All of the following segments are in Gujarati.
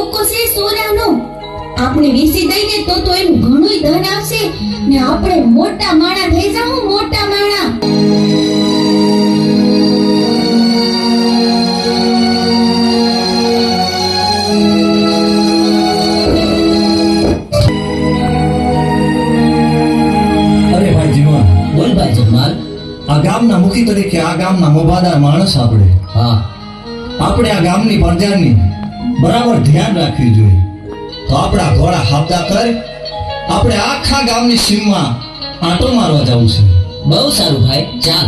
ચોખ્ખો છે સોનાનો. આપણે વેચી દઈએ તો એનું ઘણું ધન આવશે ને આપણે મોટા માણા થઈ જાઉં, મોટા માણા. અરે ભાઈ જીવન, બોલ ભાઈ જમાલ. આ ગામના મુખી તરીકે આ ગામના મોભાદાર માણસ આપણે હા, આપણે આ ગામની પ્રજાની બરાબર ધ્યાન રાખવી જોઈએ. તો આપણા ઘોડા હાબદા કર આપણે આખા ગામની સીમમાં આંટો મારવા જવું છે. બહુ સારું ભાઈ, ચાલ.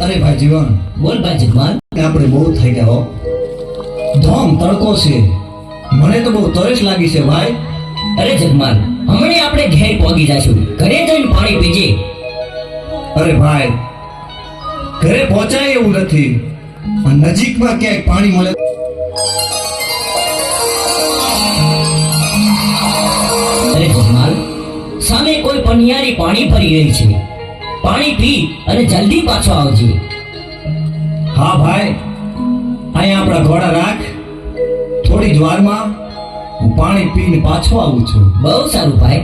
અરે ભાઈ જીવન, બોલ ભાઈ જમાલ. આપણે બહુ થઈ ગયા હો. ધોમ તડકો છે, મને તો બહુ તરસ લાગી છે ભાઈ. અરે જગમાલ, હમણાં આપણે ઘેર પહોંચી જાશું. ઘરે જઈને પાણી પીજે. અરે ભાઈ, ઘરે પહોંચાય એવું નથી. આ નજીકમાં ક્યાંક પાણી મળે. અરે જગમાલ, સામે કોઈ પનિયારી પાણી ભરી રહી છે. પાણી પી અને જલ્દી પાછો આવજે. હા ભાઈ, અહીંયા આપણા ઘોડા રાખ. થોડી જ વારમાં હું પાણી પીને પાછો આવું છું. બહુ સારું ભાઈ.